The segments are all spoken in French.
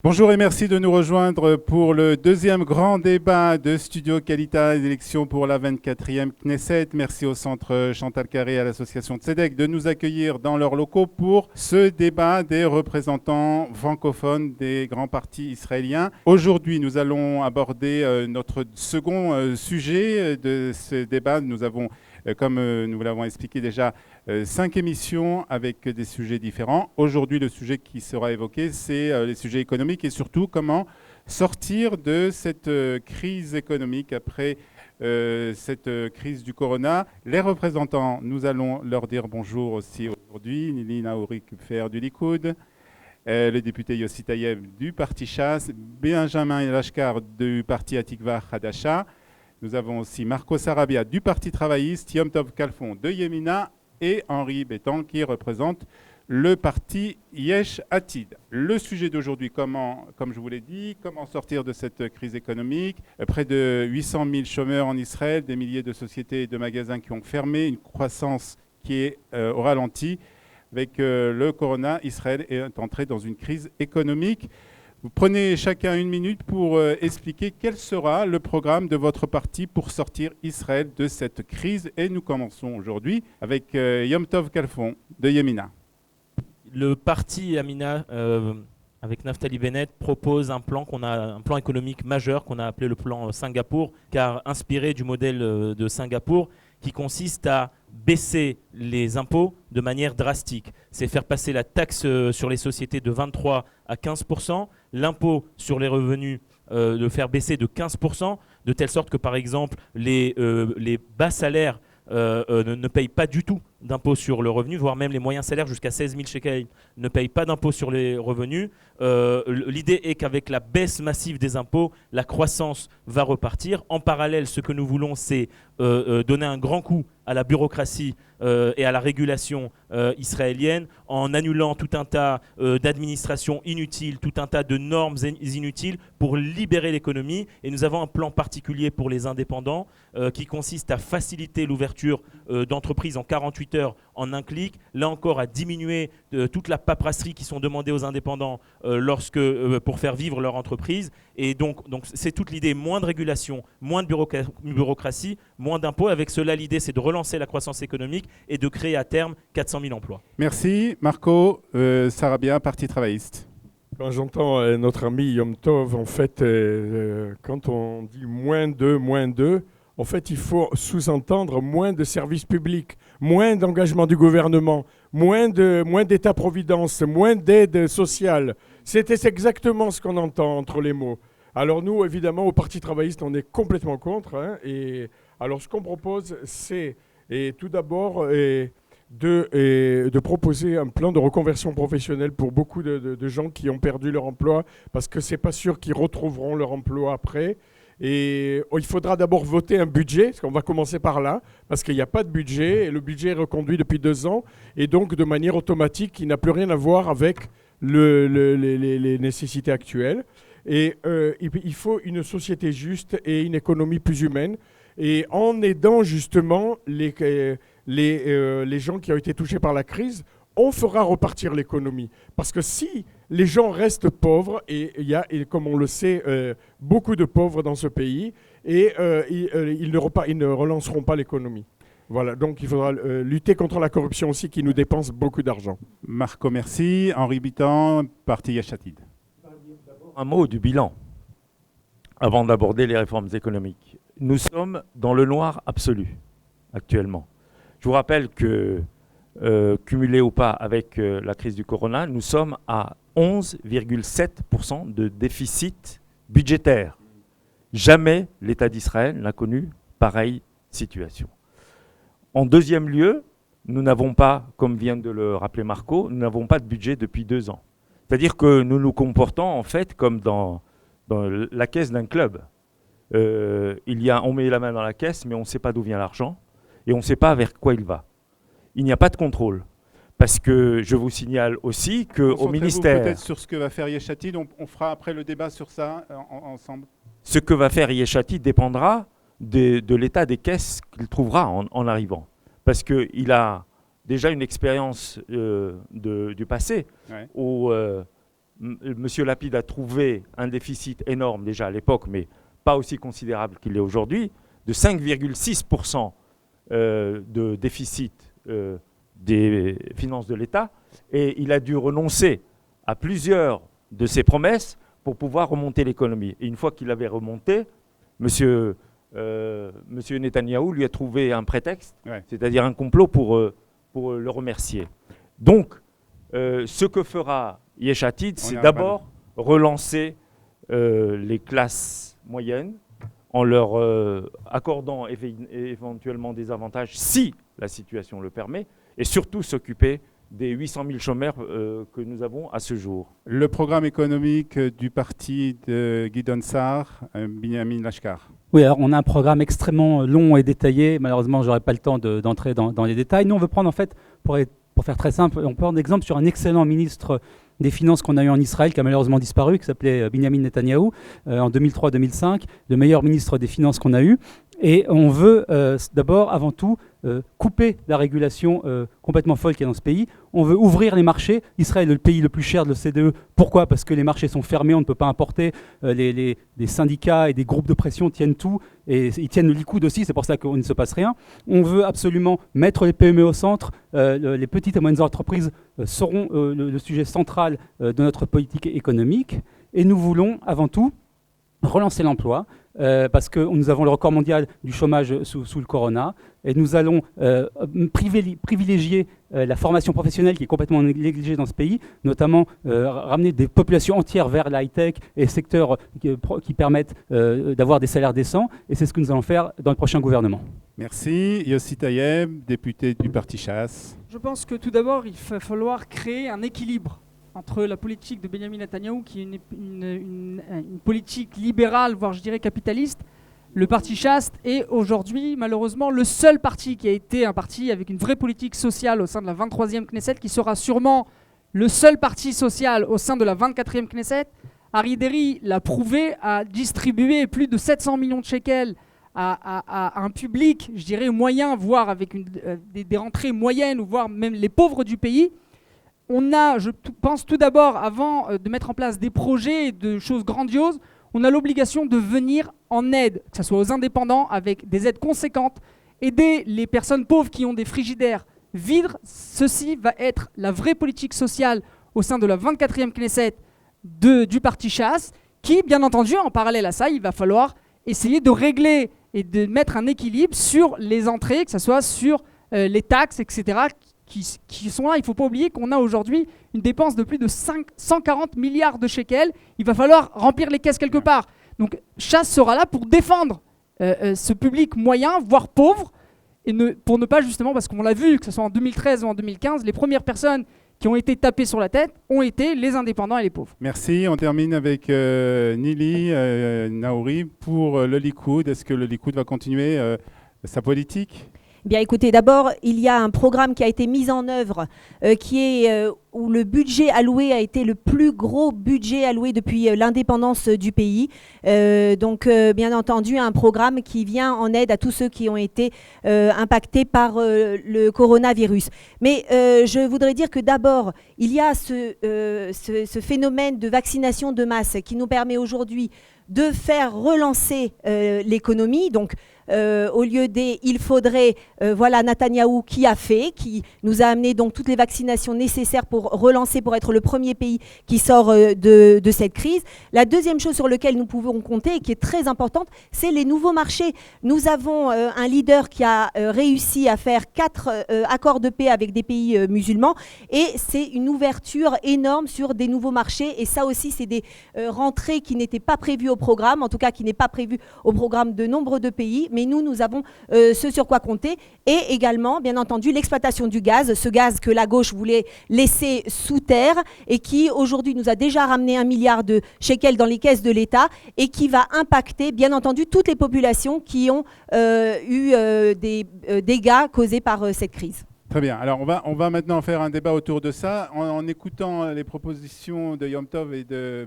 Bonjour et merci de nous rejoindre pour le deuxième grand débat de Studio Qualita, les élections pour la 24e Knesset. Merci au Centre Chantal Carré et à l'association Tzedek de nous accueillir dans leurs locaux pour ce débat des représentants francophones des grands partis israéliens. Aujourd'hui, nous allons aborder notre second sujet de ce débat. Nous avons, comme nous vous l'avons expliqué déjà, 5 émissions avec des sujets différents. Aujourd'hui, le sujet qui sera évoqué, c'est les sujets économiques et surtout comment sortir de cette crise économique après cette crise du corona. Les représentants, nous allons leur dire bonjour aussi aujourd'hui. Nili Naouri Kupfer du Likoud, le député Yossi Tayeb du parti Shas, Benjamin Elashkar du parti Atikva Hadasha. Nous avons aussi Marco Sarabia du parti travailliste, Yom Tov Kalfon de Yemina et Henri Bétan qui représente le parti Yesh Atid. Le sujet d'aujourd'hui, comme je vous l'ai dit, comment sortir de cette crise économique. Près de 800 000 chômeurs en Israël, des milliers de sociétés et de magasins qui ont fermé, une croissance qui est au ralenti. Avec le corona, Israël est entré dans une crise économique. Vous prenez chacun une minute pour expliquer quel sera le programme de votre parti pour sortir Israël de cette crise. Et nous commençons aujourd'hui avec Yom Tov Kalfon de Yemina. Le parti Yemina, avec Naftali Bennett, propose un plan économique majeur qu'on a appelé le plan Singapour, car inspiré du modèle de Singapour, qui consiste à baisser les impôts de manière drastique. C'est faire passer la taxe sur les sociétés de 23 à 15%, l'impôt sur les revenus de faire baisser de 15%, de telle sorte que par exemple les bas salaires ne payent pas du tout d'impôt sur le revenu, voire même les moyens salaires jusqu'à 16 000 shekels ne payent pas d'impôt sur les revenus. L'idée est qu'avec la baisse massive des impôts, la croissance va repartir. En parallèle, ce que nous voulons, c'est donner un grand coup à la bureaucratie et à la régulation israélienne en annulant tout un tas d'administrations inutiles, tout un tas de normes inutiles pour libérer l'économie. Et nous avons un plan particulier pour les indépendants qui consiste à faciliter l'ouverture d'entreprises en 48 heures en un clic, là encore à diminuer toute la paperasserie qui sont demandées aux indépendants pour faire vivre leur entreprise. Et donc c'est toute l'idée, moins de régulation, moins de bureaucratie, moins d'impôts. Avec cela, l'idée c'est de relancer la croissance économique et de créer à terme 400 000 emplois. Merci. Marco Sarabia, parti travailliste. Quand j'entends notre ami Yom Tov, en fait, quand on dit moins 2, en fait, il faut sous-entendre moins de services publics, moins d'engagement du gouvernement, moins d'État-providence, moins d'aide sociale. C'est exactement ce qu'on entend entre les mots. Alors nous, évidemment, au Parti travailliste, on est complètement contre. Et alors ce qu'on propose, c'est tout d'abord de proposer un plan de reconversion professionnelle pour beaucoup de gens qui ont perdu leur emploi, parce que ce n'est pas sûr qu'ils retrouveront leur emploi après. Et il faudra d'abord voter un budget, parce qu'on va commencer par là, parce qu'il n'y a pas de budget, et le budget est reconduit depuis 2 ans, et donc de manière automatique, qui n'a plus rien à voir avec les nécessités actuelles. Et il faut une société juste et une économie plus humaine, et en aidant justement les gens qui ont été touchés par la crise, on fera repartir l'économie. Parce que si les gens restent pauvres, et il y a, comme on le sait, beaucoup de pauvres dans ce pays, et ils ne relanceront pas l'économie. Voilà, donc il faudra lutter contre la corruption aussi, qui nous dépense beaucoup d'argent. Marco, merci. Henri Bétan, parti Yesh Atid. Un mot du bilan, avant d'aborder les réformes économiques. Nous sommes dans le noir absolu, actuellement. Je vous rappelle que cumulé ou pas avec la crise du corona, nous sommes à 11,7% de déficit budgétaire. Jamais l'État d'Israël n'a connu pareille situation. En deuxième lieu, nous n'avons pas, comme vient de le rappeler Marco, nous n'avons pas de budget depuis 2 ans. C'est-à-dire que nous nous comportons en fait comme dans la caisse d'un club. On met la main dans la caisse, mais on ne sait pas d'où vient l'argent et on ne sait pas vers quoi il va. Il n'y a pas de contrôle. Parce que je vous signale aussi qu'au ministère... Peut-être sur ce que va faire Yesh Atid, on fera après le débat sur ça ensemble. Ce que va faire Yesh Atid dépendra de l'état des caisses qu'il trouvera en arrivant. Parce qu'il a déjà une expérience du passé, ouais, où Monsieur Lapide a trouvé un déficit énorme déjà à l'époque, mais pas aussi considérable qu'il est aujourd'hui, de 5,6% de déficit des finances de l'État. Et il a dû renoncer à plusieurs de ses promesses pour pouvoir remonter l'économie. Et une fois qu'il avait remonté, Monsieur Netanyahou lui a trouvé un prétexte, c'est-à-dire un complot pour le remercier. Donc, ce que fera Yesh Atid, c'est d'abord relancer les classes moyennes en leur accordant éventuellement des avantages si la situation le permet, et surtout s'occuper des 800 000 chômeurs que nous avons à ce jour. Le programme économique du parti de Gideon Sa'ar, Binyamin Lashkar. Oui, alors on a un programme extrêmement long et détaillé. Malheureusement, je n'aurai pas le temps d'entrer dans les détails. Nous, on veut prendre, en fait, pour faire très simple, on peut prendre exemple sur un excellent ministre des Finances qu'on a eu en Israël, qui a malheureusement disparu, qui s'appelait Binyamin Netanyahou, en 2003-2005, le meilleur ministre des Finances qu'on a eu. Et on veut d'abord, avant tout, couper la régulation complètement folle qu'il y a dans ce pays. On veut ouvrir les marchés. Israël est le pays le plus cher de l'OCDE. Pourquoi ? Parce que les marchés sont fermés, on ne peut pas importer. Les syndicats et des groupes de pression tiennent tout. Et ils tiennent le Likoud aussi, c'est pour ça qu'il ne se passe rien. On veut absolument mettre les PME au centre. Les petites et moyennes entreprises seront le sujet central de notre politique économique. Et nous voulons, avant tout, relancer l'emploi, parce que nous avons le record mondial du chômage sous le corona, et nous allons privilégier la formation professionnelle qui est complètement négligée dans ce pays, notamment ramener des populations entières vers la high-tech et secteurs qui permettent d'avoir des salaires décents, et c'est ce que nous allons faire dans le prochain gouvernement. Merci. Yossi Tayeb, député du Parti Chasse. Je pense que tout d'abord, il va falloir créer un équilibre entre la politique de Benjamin Netanyahou, qui est une politique libérale, voire je dirais capitaliste, le parti Chaste est aujourd'hui malheureusement le seul parti qui a été un parti avec une vraie politique sociale au sein de la 23e Knesset, qui sera sûrement le seul parti social au sein de la 24e Knesset. Ari Deri l'a prouvé, a distribué plus de 700 millions de shekels à un public, je dirais, moyen, voire avec des rentrées moyennes, ou voire même les pauvres du pays. On a, je pense tout d'abord, avant de mettre en place des projets et de choses grandioses, on a l'obligation de venir en aide, que ce soit aux indépendants, avec des aides conséquentes, aider les personnes pauvres qui ont des frigidaires vides. Ceci va être la vraie politique sociale au sein de la 24e Knesset du Parti Chasse, qui, bien entendu, en parallèle à ça, il va falloir essayer de régler et de mettre un équilibre sur les entrées, que ce soit sur les taxes, etc., qui sont là. Il ne faut pas oublier qu'on a aujourd'hui une dépense de plus de 140 milliards de shekels. Il va falloir remplir les caisses quelque part. Donc Chasse sera là pour défendre ce public moyen, voire pauvre, et pour ne pas justement, parce qu'on l'a vu, que ce soit en 2013 ou en 2015, les premières personnes qui ont été tapées sur la tête ont été les indépendants et les pauvres. Merci. On termine avec Nili Naouri pour le Likoud. Est-ce que le Likoud va continuer sa politique ? Bien, écoutez, d'abord, il y a un programme qui a été mis en œuvre où le budget alloué a été le plus gros budget alloué depuis l'indépendance du pays. Bien entendu, un programme qui vient en aide à tous ceux qui ont été impactés par le coronavirus. Mais je voudrais dire que d'abord, il y a ce phénomène de vaccination de masse qui nous permet aujourd'hui de faire relancer l'économie. Donc, au lieu des « il faudrait », voilà Netanyahou qui nous a amené donc toutes les vaccinations nécessaires pour relancer, pour être le premier pays qui sort de cette crise. La deuxième chose sur laquelle nous pouvons compter et qui est très importante, c'est les nouveaux marchés. Nous avons un leader qui a réussi à faire 4 accords de paix avec des pays musulmans, et c'est une ouverture énorme sur des nouveaux marchés, et ça aussi c'est des rentrées qui n'étaient pas prévues au programme, en tout cas qui n'est pas prévu au programme de nombre de pays, mais nous avons ce sur quoi compter, et également bien entendu l'exploitation du gaz, ce gaz que la gauche voulait laisser sous terre et qui aujourd'hui nous a déjà ramené 1 milliard de shekels dans les caisses de l'État, et qui va impacter bien entendu toutes les populations qui ont eu des dégâts causés par cette crise. Très bien. Alors, on va maintenant faire un débat autour de ça. En écoutant les propositions de Yom Tov et de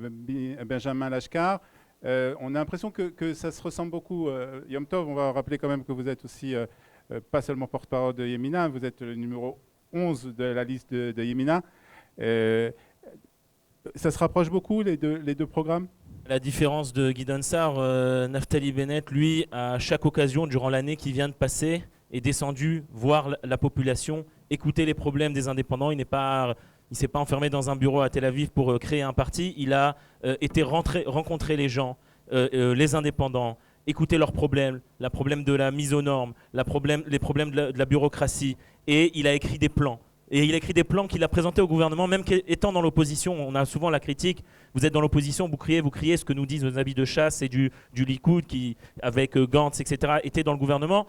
Benjamin Lashkar, on a l'impression que ça se ressemble beaucoup. Yom Tov, on va rappeler quand même que vous êtes aussi pas seulement porte-parole de Yemina, vous êtes le numéro 11 de la liste de Yemina. Ça se rapproche beaucoup, les deux programmes? À la différence de Gideon Sa'ar, Naftali Bennett, lui, à chaque occasion durant l'année qui vient de passer, est descendu voir la population, écouter les problèmes des indépendants. Il ne s'est pas enfermé dans un bureau à Tel Aviv pour créer un parti. Il a été rencontrer les gens, les indépendants, écouter leurs problèmes, les problèmes de la mise aux normes, les problèmes de la bureaucratie. Et il a écrit des plans. Et il a écrit des plans qu'il a présentés au gouvernement, même étant dans l'opposition. On a souvent la critique. Vous êtes dans l'opposition, vous criez ce que nous disent nos habits de chasse et du Likoud qui, avec Gantz, etc., étaient dans le gouvernement.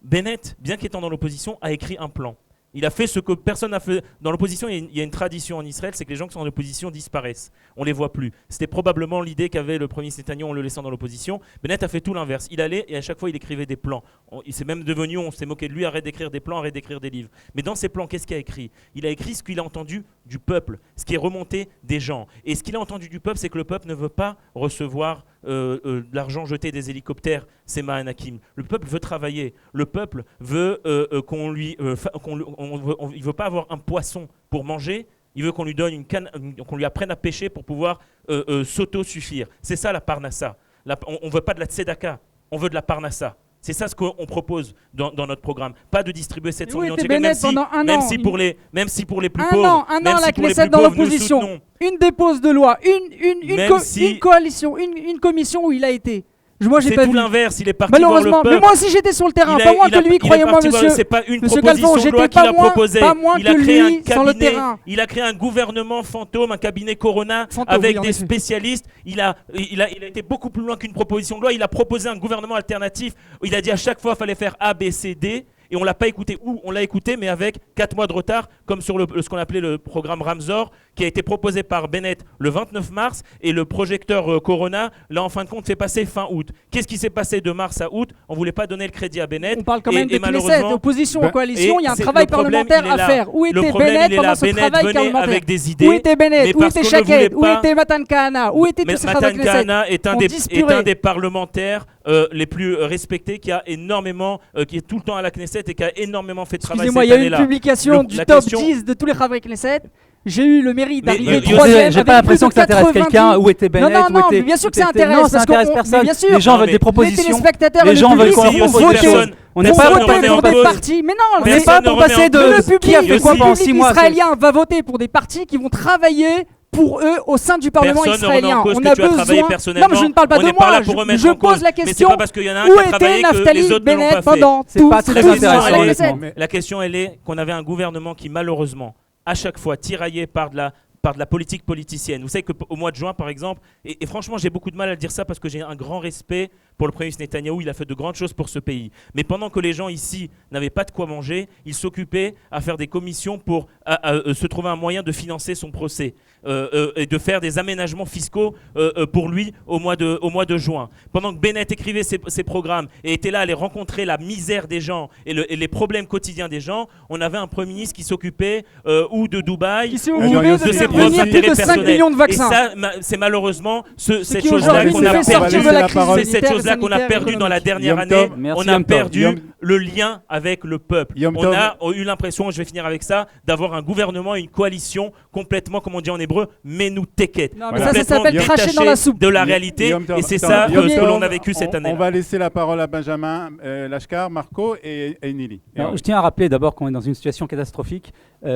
Bennett, bien qu'étant dans l'opposition, a écrit un plan. Il a fait ce que personne n'a fait. Dans l'opposition, il y a une tradition en Israël, c'est que les gens qui sont en opposition disparaissent. On ne les voit plus. C'était probablement l'idée qu'avait le premier ministre Netanyahou en le laissant dans l'opposition. Bennett a fait tout l'inverse. Il allait et à chaque fois, il écrivait des plans. Il s'est même devenu, on s'est moqué de lui, arrête d'écrire des plans, arrête d'écrire des livres. Mais dans ces plans, qu'est-ce qu'il a écrit? Il a écrit ce qu'il a entendu du peuple, ce qui est remonté des gens. Et ce qu'il a entendu du peuple, c'est que le peuple ne veut pas recevoir de l'argent jeté des hélicoptères, c'est Mahan Hakim. Le peuple veut travailler. Le peuple veut il veut pas avoir un poisson pour manger. Il veut qu'on lui donne une canne, qu'on lui apprenne à pêcher pour pouvoir s'auto-suffire. C'est ça la parnassa. On veut pas de la tzedaka, on veut de la parnassa. C'est ça ce qu'on propose dans notre programme. Pas de distribuer 700 millions de shekels, même si pour les plus pauvres, un an, la Knesset dans l'opposition, une dépose de loi, une coalition, une commission où il a été. Moi, j'ai c'est pas tout vu. l'inverse, il est parti voir le peuple. Mais moi aussi j'étais sur le terrain, pas moins que lui, croyez-moi monsieur. C'est pas une monsieur proposition Calfon, de loi qu'il a proposée. Pas moins Il a que créé lui un cabinet, sur le terrain. il a créé un gouvernement fantôme, un cabinet Corona Fantôme, avec oui, des en effet. spécialistes. Il a été beaucoup plus loin qu'une proposition de loi. Il a proposé un gouvernement alternatif. Il a dit à chaque fois qu'il fallait faire A, B, C, D. Et on l'a pas écouté, ou on l'a écouté, mais avec 4 mois de retard, comme sur ce qu'on appelait le programme Ramzor, qui a été proposé par Bennett le 29 mars, et le projecteur Corona, là en fin de compte, fait passer fin août. Qu'est-ce qui s'est passé de mars à août? On voulait pas donner le crédit à Bennett. On parle quand même de Knesset, opposition Ben, aux coalitions, il y a un c'est- travail le problème, parlementaire il est à là. faire. Où Le était problème, Bennett il est pendant là. ce Bennett travail venait parlementaire? avec des idées. Où était Bennett? mais Où parce était qu'on ne voulait Shaked? Où pas- était Matan Kahana? Où étaient tous ces Matan travaux Knesset? Kahana est un On des parlementaires les plus respectés, qui est tout le temps à la Knesset et qui a énormément fait de travail Excusez-moi, cette il y a eu année-là. une publication du la top question- 10 de tous les travaux Knesset. J'ai eu le mérite d'arriver mais troisième. J'ai avec pas l'impression plus que de ça intéresse 90. quelqu'un. Où était Bennett? Non, où était- mais bien sûr que ça où était- intéresse. Non, ça parce intéresse qu'on- personne. mais bien sûr. Les gens Non, veulent mais des Les propositions. téléspectateurs Les et le gens veulent public qu'on Yossi, leur propose des personne- choses. On n'est personne pas ne pour remet passer en pour des cause. partis. Mais non, On n'est Personne pas ne pour remet passer en de le cause. public, qui a fait quoi le pendant public 6 mois. israélien va voter pour des partis qui vont travailler pour eux au sein du Parlement Personne ne remet israélien. en cause On que a tu as travaillé besoin. personnellement. Non, mais je ne parle pas On de n'est pas là moi. pour remettre Je en cause. pose la Mais c'est question. pas parce qu'il y en a un Où qui a était travaillé que les Naftali autres ne l'ont Bennett pas fait. pendant C'est tout pas ce très temps intéressant, sur le honnêtement. Knesset? Mais- La question, elle est qu'on avait un gouvernement qui, malheureusement, à chaque fois tiraillé par de la politique politicienne. Vous savez qu'au mois de juin, par exemple, et franchement, j'ai beaucoup de mal à dire ça parce que j'ai un grand respect pour le Premier ministre Netanyahou. Il a fait de grandes choses pour ce pays. Mais pendant que les gens ici n'avaient pas de quoi manger, il s'occupait à faire des commissions pour se trouver un moyen de financer son procès et de faire des aménagements fiscaux pour lui au mois de juin. Pendant que Bennett écrivait ses programmes et était là à aller rencontrer la misère des gens et les problèmes quotidiens des gens, on avait un Premier ministre qui s'occupait ou de Dubaï Qui s'est ou occupé de de ses faire propres venir plus intérêts de 5 personnels. millions de vaccins. Et ça, c'est malheureusement cette qui chose-là aujourd'hui qu'on nous a fait sortir perdu. de la la crise parole. C'est cette sanitaire et chose-là qu'on a sanitaire perdu dans la économique. dernière Yom Tov. année. Merci, On a Yom Tov. perdu le lien avec le peuple. Yom On Tov. a eu l'impression, je vais finir avec ça, d'avoir un gouvernement, une coalition complètement, comme on dit en hébreu, menou teket. Non, mais Voilà. ça s'appelle Complètement cracher dans la soupe. de la réalité. Yom Tov. Et c'est Attends, ça Yom ce que Tov, l'on a vécu cette année. On va laisser la parole à Benjamin Lashkar, Marco et Nili. Alors, je tiens à rappeler d'abord qu'on est dans une situation catastrophique.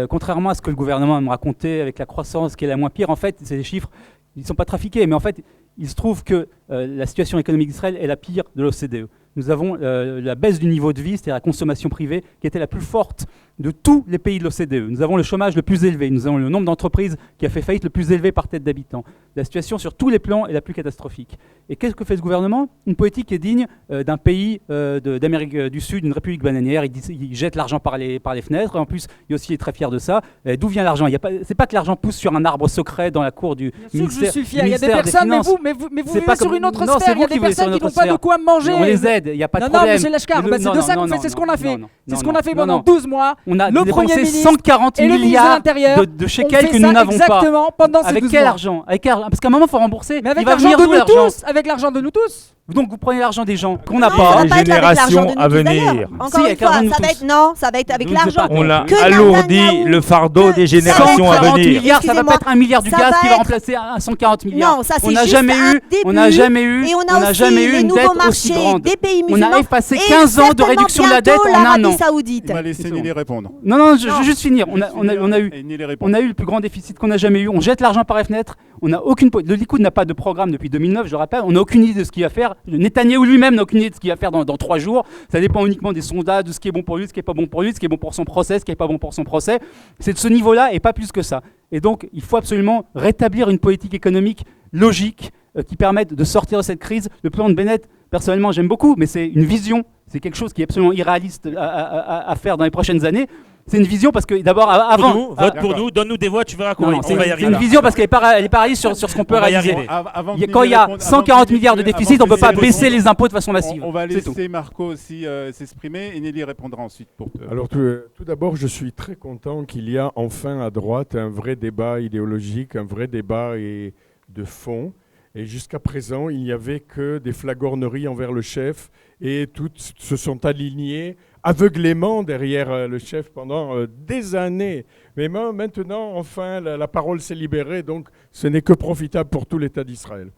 Contrairement à ce que le gouvernement me racontait avec la croissance qui est la moins pire, en fait, ces chiffres, ils ne sont pas trafiqués. Mais en fait, il se trouve que la situation économique d'Israël est la pire de l'OCDE. Nous avons la baisse du niveau de vie, c'est-à-dire la consommation privée, qui était la plus forte de tous les pays de l'OCDE. Nous avons le chômage le plus élevé, nous avons le nombre d'entreprises qui a fait faillite le plus élevé par tête d'habitant. La situation sur tous les plans est la plus catastrophique. Et qu'est-ce que fait ce gouvernement? Une politique qui est digne d'un pays d'Amérique du Sud, d'une république bananière. Il jette l'argent par les fenêtres. Et en plus, il est très fier de ça. D'où vient l'argent? C'est pas que l'argent pousse sur un arbre secret dans la cour du Bien sûr que ministère. je suis fier. Il y a des ministère personnes, mais Finances. vous C'est vivez pas sur comme- une autre Non, sphère. c'est Il y a vous des qui vivez sur personnes une qui n'ont autre pas de sphère. quoi manger. On les aide, il n'y a pas de Non, problème. monsieur Lashkar, bah, c'est de ça qu'on fait, c'est ce qu'on a fait. C'est ce qu'on a fait pendant 12 mois. On a Le dépensé Premier ministre 140 et le ministre de milliards l'Intérieur de On shekels fait que nous ça n'avons pas. exactement pendant ces Avec 12 quel mois. argent? parce qu'à un moment, il faut rembourser. Mais avec il va l'argent venir de d'où nous l'argent tous, avec l'argent de nous tous. Donc vous prenez l'argent des gens qu'on n'a Non, pas. ça va Les pas être avec l'argent générations de nous à tous, d'ailleurs. venir. Encore Si, une avec fois, l'argent de ça va tous. être non, ça va être avec Je ne sais l'argent. pas. On l'a Que alourdi Netanyahou- le fardeau que des ça va générations à 140 venir. milliards, ça va pas Excusez-moi, être 1 milliard du ça gaz va qui va être- remplacer 140 milliards. Non, ça c'est on n'a juste jamais un eu, début. on n'a jamais eu, Et on on a n'a aussi jamais eu les une nouveaux dette aussi marchés grande. des pays On musulmans. a effacé et 15 ans de certainement réduction de la dette bientôt en un l'Arabie an. Saoudite. On va laisser Nelly répondre. Non, je Non. veux juste finir. On a eu. Et Nelly répond. On a eu le plus grand déficit qu'on a jamais eu. On jette l'argent par les fenêtres. On n'a aucune. Le Likoud n'a pas de programme depuis 2009, je le rappelle. On n'a aucune idée de ce qu'il va faire. Le Netanyahou lui-même n'a aucune idée de ce qu'il va faire dans 3 jours. Ça dépend uniquement des sondages, de ce qui est bon pour lui, ce qui est pas bon pour lui, ce qui est bon pour son procès, ce qui est pas bon pour son procès. C'est de ce niveau-là et pas plus que ça. Et donc, il faut absolument rétablir une politique économique logique qui permette de sortir de cette crise. Le plan de Bennett, personnellement, j'aime beaucoup, mais c'est une vision. C'est quelque chose qui est absolument irréaliste à faire dans les prochaines années. C'est une vision parce que d'abord, avant. Vote pour nous, donne-nous des voix, tu verras qu'on Non, on va y c'est arriver. une vision parce qu'elle est paralysée sur ce qu'on peut On va y réaliser. arriver. Quand il y a 140 milliards de déficit, on ne peut pas baisser les impôts de façon massive. On va C'est tout. laisser Marco aussi s'exprimer et Nelly répondra ensuite pour te... Alors tout d'abord, je suis très content qu'il y a enfin à droite un vrai débat idéologique, un vrai débat de fond. Et jusqu'à présent, il n'y avait que des flagorneries envers le chef et toutes se sont alignées aveuglément derrière le chef pendant des années. Mais maintenant, enfin, la parole s'est libérée, donc ce n'est que profitable pour tout l'État d'Israël.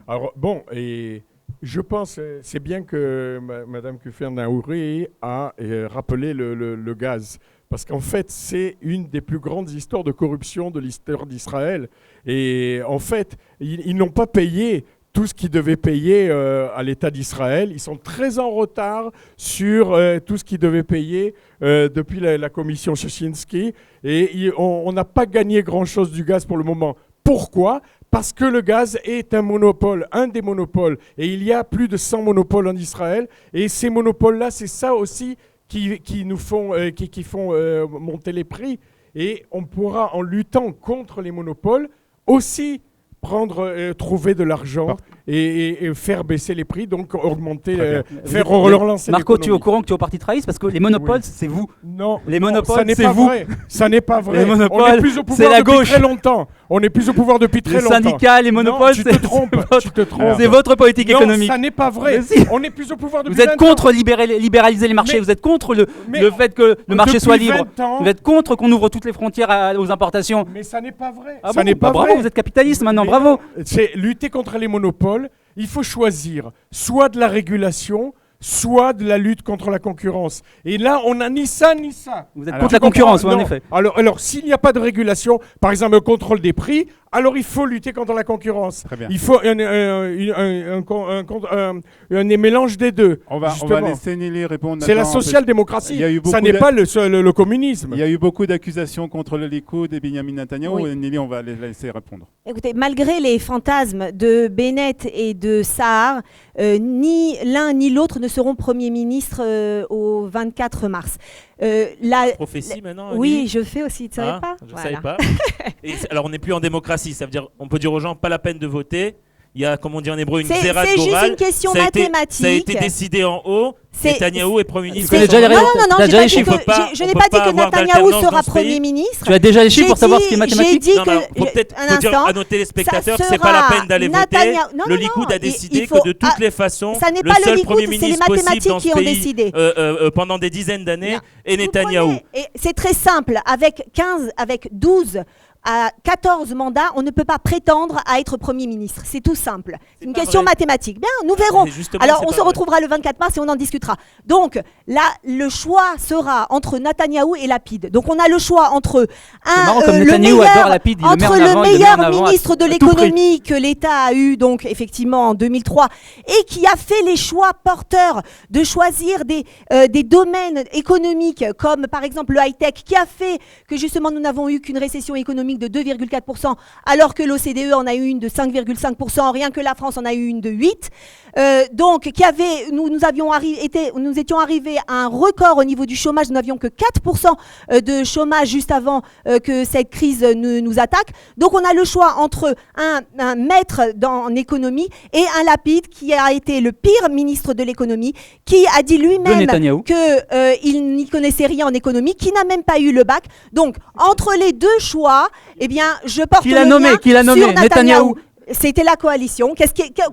Alors bon, et je pense, c'est bien que Mme Kufer-Naouri a rappelé le gaz. Parce qu'en fait, c'est une des plus grandes histoires de corruption de l'histoire d'Israël. Et en fait, ils n'ont pas payé tout ce qu'ils devaient payer à l'État d'Israël. Ils sont très en retard sur tout ce qu'ils devaient payer depuis la commission Sheshinsky. Et on n'a pas gagné grand-chose du gaz pour le moment. Pourquoi ? Parce que le gaz est un monopole, un des monopoles. Et il y a plus de 100 monopoles en Israël. Et ces monopoles-là, c'est ça aussi qui nous font, qui font monter les prix. Et on pourra, en luttant contre les monopoles, aussi trouver de l'argent et faire baisser les prix, donc augmenter, faire relancer Marco, l'économie. tu es au courant que tu es au parti travailliste parce que les monopoles, c'est vous. Non, Les non, monopoles, ça n'est c'est pas vous. vrai. Ça n'est pas vrai. Les monopoles, on est plus au pouvoir c'est la depuis gauche. très longtemps. On est plus au pouvoir depuis très Les longtemps. syndicats, les monopoles, Non, tu te trompes. Tu te trompes. C'est votre politique Non, économique. ça n'est pas vrai. Mais si. On est plus au pouvoir depuis Vous êtes 20 ans. contre libéraliser les marchés, Mais- vous êtes contre le mais fait que le marché depuis soit libre. 20 ans. Vous êtes contre qu'on ouvre toutes les frontières aux importations. Mais ça n'est pas vrai. Ah ça bon n'est pas Bravo, vrai. vous êtes capitaliste maintenant, Mais bravo. non, c'est lutter contre les monopoles. Il faut choisir soit de la régulation, soit de la lutte contre la concurrence. Et là, on n'a ni ça ni ça. Vous êtes Alors, contre la Tu comprends? concurrence, oui, en Non. effet. Alors s'il n'y a pas de régulation, par exemple un contrôle des prix, alors il faut lutter contre la concurrence. Très bien. Il faut un mélange des deux. On va justement. laisser Nelly répondre. C'est la maintenant, social-démocratie. Il y a eu beaucoup Ça n'est de- pas le communisme. Il y a eu beaucoup d'accusations contre le Likoud et Benyamin Netanyahou. Oui. Et Nelly, on va la laisser répondre. Écoutez, malgré les fantasmes de Bennett et de Sahar, ni l'un ni l'autre ne seront Premier ministre au 24 mars. Prophétie maintenant. Oui, Nelly je fais aussi, tu ne savais pas Je ne Voilà. savais pas. Alors on n'est plus en démocratie, ça veut dire on peut dire aux gens pas la peine de voter. Il y a, comme on dit en hébreu, une C'est xérat juste d'oral. une question Ça a été mathématique. décidé en haut. C'est- Netanyahou est Premier ministre. Tu connais déjà les Non, raisons. non, non, T'as j'ai déjà pas les dit chiffres. que- On peut pas- je on n'ai peut pas pas dit que avoir Netanyahou d'alternance sera dans ce pays. Premier ministre. Tu as déjà les chiffres J'ai pour savoir dit- ce qui est J'ai mathématique dit Non, mais alors, que... faut peut-être un faut dire instant. à nos téléspectateurs que Ça c'est pas la sera peine d'aller voter. Netanyahou- non, Le non, Likoud non, a décidé il faut- que de toutes les façons, ça n'est le pas le seul Likoud, Premier c'est les ministre possible mathématiques dans ce qui ont pays décidé. pendant des dizaines d'années Non. est Netanyahou. Vous prenez- et c'est très simple. Avec 15, avec 12 à 14 mandats, on ne peut pas prétendre à être Premier ministre. C'est tout simple. C'est une pas question vrai. mathématique. Bien, nous verrons. Mais justement, Alors, c'est on pas se vrai. retrouvera le 24 mars et on en discutera. Donc, là, le choix sera entre Netanyahou et Lapid. Donc, on a le choix entre marrant comme le Netanyahou meilleur, adore Lapid, il le met en entre avant, il le met en meilleur avant à ministre de tout prix. l'économie que l'État a eu, donc effectivement en 2003, et qui a fait les choix porteurs de choisir des domaines économiques comme par exemple le high-tech, qui a fait que justement nous n'avons eu qu'une récession économique de 2,4%, alors que l'OCDE en a eu une de 5,5%, rien que la France en a eu une de 8%. Donc, nous étions arrivés à un record au niveau du chômage. Nous n'avions que 4% de chômage juste avant que cette crise nous attaque. Donc, on a le choix entre un maître en économie et un Lapid qui a été le pire ministre de l'économie, qui a dit De lui-même Netanyahou. qu'il n'y connaissait rien en économie, qui n'a même pas eu le bac. Donc, entre les deux choix, eh bien, je porte Qui l'a le nommé, mien qui l'a nommé, sur Netanyahou. C'était la coalition.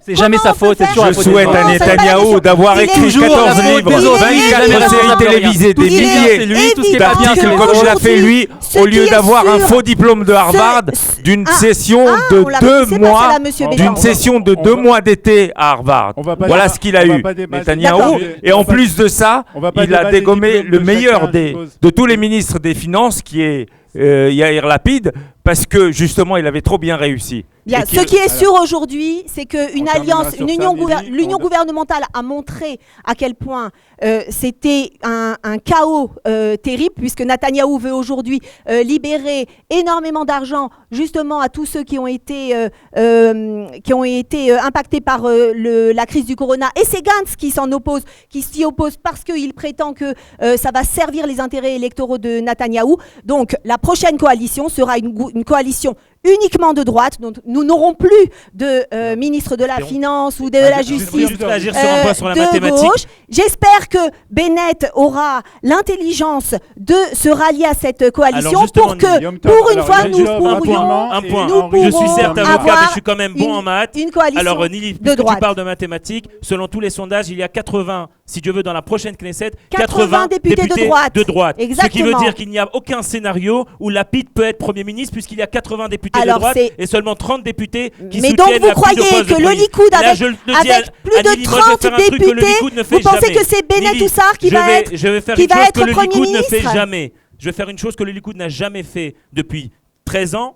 C'est jamais sa faute, c'est toujours la Je faute souhaite des à autres. Netanyahou d'avoir écrit toujours la 14 faute livres, des autres. 24 séries télévisées, des Tout ce qui est bien, c'est milliers lui, tout ce qui est pas bien, c'est d'articles les comme autres. il a fait lui, Ce au qui lieu est d'avoir un sûr, faux diplôme de Harvard, d'une session on l'a de laissé 2 passer mois, là, monsieur d'une Bélan. d'une session de On 2 va- mois d'été à Harvard. On va pas Voilà débat- ce qu'il a on va eu, pas débattre- Netanyahou. D'accord. Et en plus de ça, On va pas il a débattre des dégommé diplômes le de meilleur chacun, je suppose. de tous les ministres des Finances, qui est Yair Lapid, parce que justement, il avait trop bien réussi. Bien, Et qu'il- ce qui est sûr aujourd'hui, c'est qu'une On terminera alliance, sur une ça, union Nelly. l'union On- gouvernementale a montré à quel point c'était un chaos terrible, puisque Netanyahou veut aujourd'hui libérer énormément d'argent justement à tous ceux qui ont été impactés par la crise du corona. Et c'est Gantz qui s'y oppose parce qu'il prétend que ça va servir les intérêts électoraux de Netanyahou. Donc la prochaine coalition sera une coalition uniquement de droite, donc nous n'aurons plus de ministre de la Et on- Finance ou de la Justice Juste réagir sur un point sur la de mathématique. gauche. J'espère que Bennett aura l'intelligence de se rallier à cette coalition Alors, justement, pour que, Guillaume Tov, pour une alors, fois, il y a nous un pourrions Un point. nous Je suis pourrons certes avocat, avoir mais je suis quand même bon en maths. une coalition Alors, Nili, de puisque tu droite. parles de mathématiques, selon tous les sondages, il y a 80, si Dieu veut, dans la prochaine Knesset, 80 députés de droite. Ce qui veut Exactement. dire qu'il n'y a aucun scénario où Lapid peut être Premier ministre, puisqu'il y a 80 députés Alors, de droite c'est- et seulement 30 députés qui Mais soutiennent donc vous Lapid au croyez poste de que le Premier ministre. Likoud, Là, avec, je le dis avec à plus de Nili, moi, je vais 30 faire un truc que le députés, Likoud ne fait vous pensez jamais. que c'est Bennett Nili, Oussard qui va être je vais faire qui une va chose être que le Premier Likoud ne fait ministre? jamais. Je vais faire une chose que le Likoud n'a jamais fait depuis 13 ans.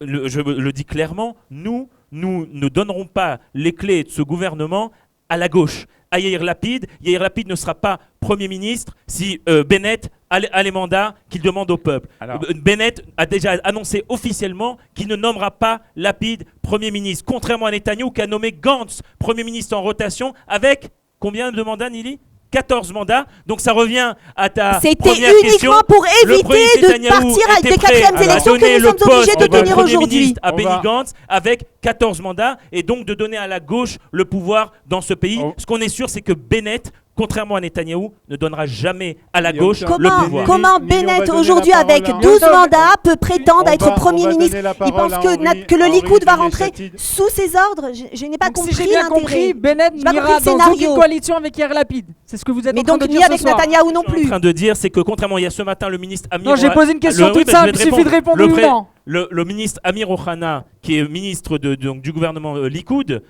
Je le dis clairement, nous ne donnerons pas les clés de ce gouvernement à la gauche, à Yair Lapid. Yair Lapid ne sera pas Premier ministre si Bennett a les mandats qu'il demande au peuple. Alors- Bennett a déjà annoncé officiellement qu'il ne nommera pas Lapid Premier ministre, contrairement à Netanyahou qui a nommé Gantz Premier ministre en rotation avec combien de mandats, Nili ? 14 mandats. Donc ça revient à ta C'était première question. uniquement pour Le éviter Premier de Netanyahou partir avec était des prêt quatrièmes à élections donner que nous le sommes obligés poste de tenir Premier aujourd'hui. ministre à On Benny va- Gantz avec 14 mandats et donc de donner à la gauche le pouvoir dans ce pays. Oh. Ce qu'on est sûr, c'est que Bennett, contrairement à Netanyahou, ne donnera jamais à la Guillaume gauche Tov. le Comment, pouvoir. comment Nili, on va Bennett donner aujourd'hui la parole avec à- 12 mandats peut prétendre On être va Premier donner ministre? la Il parole pense à que le Henri Likoud va rentrer Yeshatid. sous ses ordres? Je n'ai pas Donc, si compris j'ai bien l'intérêt. compris, Bennett J'ai pas n'ira compris le dans scénario. aucune coalition avec Yair Lapid. C'est ce que vous êtes Mais en train donc de ni dire ce avec soir. Netanyahou non Ce que je suis en plus. train de dire, c'est que contrairement, il y a ce matin le ministre Amir. Non, j'ai posé une question toute je vais simple, te il suffit de répondre Le oui ou vrai- non. Le ministre Amir Ohana, qui est ministre donc, du gouvernement Likoud,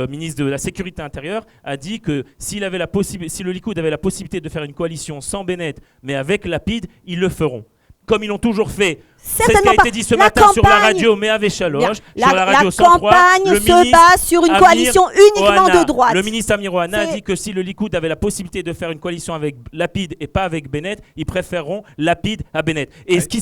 ministre de la Sécurité intérieure, a dit que si le Likoud avait la possibilité de faire une coalition sans Bennett, mais avec Lapid, ils le feront. Comme ils l'ont toujours fait. C'est ce qui Certainement a été pas. dit ce La matin sur la campagne- radio Méave Chaloche, Bien. sur la radio 103. campagne le se ministre base sur une Amir coalition uniquement Ohana, de droite. Le ministre Amir Ohana a C'est- dit que si le Likoud avait la possibilité de faire une coalition avec Lapid et pas avec Bennett, ils préféreront Lapid à Bennett. Et ce qui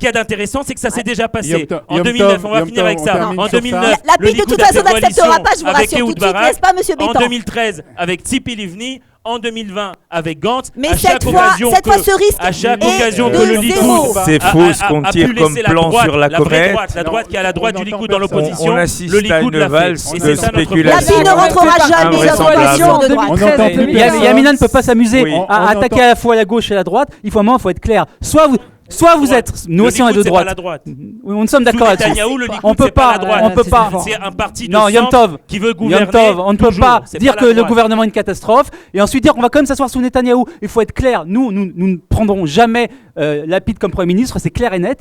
est d'intéressant, c'est que ça s'est déjà passé. Yom Tov, En Yom 2009, Tov, on va Yom finir Tov, avec on ça. termine En sur ça. 2009, Lapid, le de toute Likoud a façon, fait n'acceptera coalition pas, je vous avec rassure Ehud tout de suite, Barak. n'est-ce pas, monsieur En Bétan? 2013, avec Tzipi Livni. En 2020, avec Gantz. Mais à chaque cette fois, occasion ce risque à chaque est occasion de que le zéro. Likoud C'est faux ce qu'on a tire pu comme laisser plan droite, sur la vraie comète. droite, la droite qui est à la droite du On Likoud entend dans l'opposition, On assiste le à Likoud une l'a fait. valse Et de c'est ça notre spéculation. Lapid ne rentrera jamais dans une coalition de droite. On entend plus Et Yamina ne peut pas s'amuser Oui. à On attaquer entend- à la fois la gauche et la droite. Il faut un moment, il faut être clair. Soit vous êtes, nous Le aussi on est Likoud, de c'est pas droite. la droite. On sommes d'accord Sous là-dessus. Netanyahou, le Likoud, On peut c'est pas pas, la droite. on peut pas. C'est un parti de Non, Yom centre Tov. qui veut gouverner. Yom Tov, on ne peut toujours. pas C'est dire pas que la le droite. gouvernement est une catastrophe et ensuite dire qu'on va quand même s'asseoir sous Netanyahou. Il faut être clair, nous ne prendrons jamais Lapid comme Premier ministre, c'est clair et net.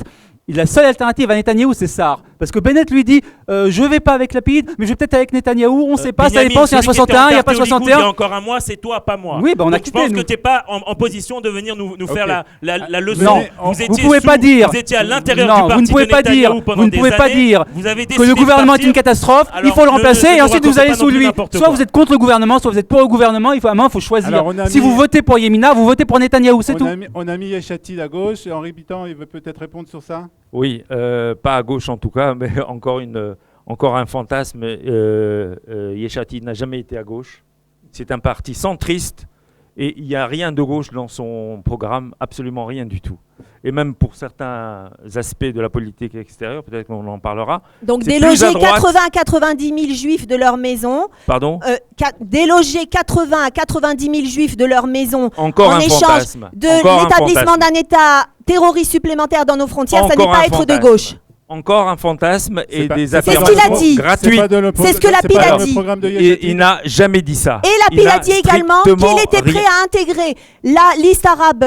La seule alternative à Netanyahou, c'est Sahar. Parce que Bennett lui dit je vais pas avec Lapid, mais je vais peut-être avec Netanyahou, on sait pas, ça Benyamin, dépend s'il y a celui qui 61, il y a était pas en carte au Likoud Il y a 61. encore un mois, c'est toi, pas moi. Oui, bah, on a Donc, je quitté, pense nous. que tu n'es pas en position de venir nous faire Ok. la leçon. Non, vous étiez pouvez pas dire. Vous étiez à l'intérieur Non, du vous parti ne pouvez de pas dire. Netanyahou pendant Vous ne des pouvez pas années. dire Vous avez que décidé le de gouvernement est partir. une catastrophe, il Alors, faut le ne- remplacer ne et ensuite racontez vous allez pas sous non plus lui. n'importe Soit quoi. vous êtes contre le gouvernement, soit vous êtes pour le gouvernement. Il faut, à un moment, il faut choisir. Alors, on a Si mis- vous votez pour Yemina, vous votez pour Netanyahou, c'est tout. On a mis Yeshatid à gauche. Et Henri Pitan, il veut peut-être répondre sur ça. Oui, pas à gauche en tout cas, mais encore un fantasme. Yeshatid n'a jamais été à gauche. C'est un parti centriste et il n'y a rien de gauche dans son programme, absolument rien du tout. Et même pour certains aspects de la politique extérieure, peut-être qu'on en parlera. Donc C'est plus déloger à droite. 80 à 90 000 juifs de leur maison, Pardon déloger 80 à 90 000 juifs de leur maison Encore en un échange fantasme. de Encore un l'établissement fantasme. d'un État terroriste supplémentaire dans nos frontières, ça Encore n'est pas un être de fantasme. gauche. encore un fantasme et pas- des c'est ce qu'il a affirmations dit. gratuites. C'est ce que Lapide a dit. Il n'a jamais dit ça. Et Lapide a dit également strictement qu'il était prêt rien- à intégrer la liste arabe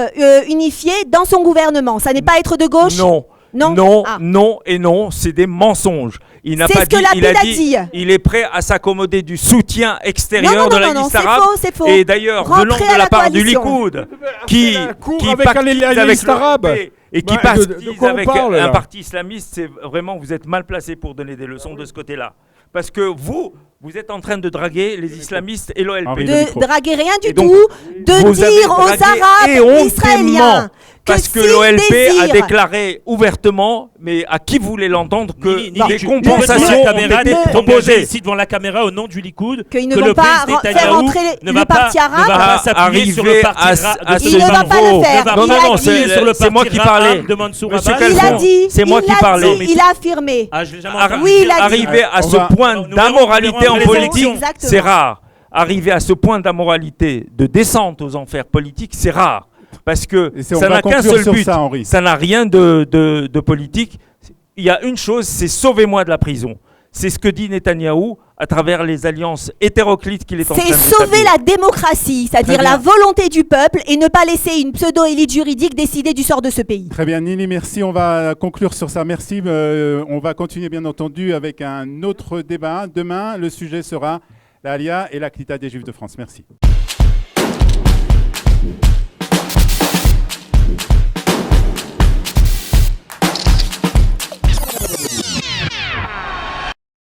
unifiée dans son gouvernement. Ça n'est pas être de gauche? Non. Non. Non, Ah. non et non, c'est des mensonges. Il n'a C'est pas ce que dit, il a Lapide a dit. il est prêt à s'accommoder du soutien extérieur Non, non, de non, la non, non, liste c'est arabe. faux, c'est faux. Et d'ailleurs, Rentrez venant à de la la part du coalition. Likoud, qui avec pactise la liste arabe. et qui Bah, pactise de quoi on avec parle, un là parti islamiste, c'est vraiment, vous êtes mal placé pour donner des leçons de ce côté-là. Parce que vous êtes en train de draguer les islamistes et l'OLP. Henri, De draguer rien du Et donc, tout, de vous avez dire aux dragué Arabes éhontément, israéliens parce que s'ils l'OLP a désirent- déclaré ouvertement, mais à qui voulait l'entendre, que Ni- ni- des tu- compensations tu peux ont devant la été caméra, t'engager proposées. ici devant la caméra au nom du Likoud qu'ils ne que vont le pas président faire Netanyahou rentrer ne le va parti pas, ne arabe. va pas s'appuyer sur le Arriver parti à arabe ce Il ne va pas niveau. le faire. Non, Il non, a non, dit. c'est sur le c'est moi parti qui arabe parlais. de Mansour Monsieur Abbas. Il a Calfon, dit. c'est moi il qui l'a parlais. dit, il a affirmé. Ah, je l'ai jamais Arri- entendu. Oui, il a dit. Arriver à On ce va- point nous verrons d'ammoralité en les politique, élections. Exactement. c'est rare. Arriver à ce point d'ammoralité, de descente aux enfers politiques, c'est rare. Parce que On ça va n'a qu'un conclure seul sur but. ça, Henri. Ça n'a rien de politique. Il y a une chose, c'est sauvez-moi de la prison. C'est ce que dit Netanyahou à travers les alliances hétéroclites qu'il est en train C'est d'établir. sauver la démocratie, c'est-à-dire Très la bien. volonté du peuple et ne pas laisser une pseudo-élite juridique décider du sort de ce pays. Très bien, Nili, merci. On va conclure sur ça. Merci. On va continuer, bien entendu, avec un autre débat. Demain, le sujet sera l'Alia et la Clita des Juifs de France. Merci.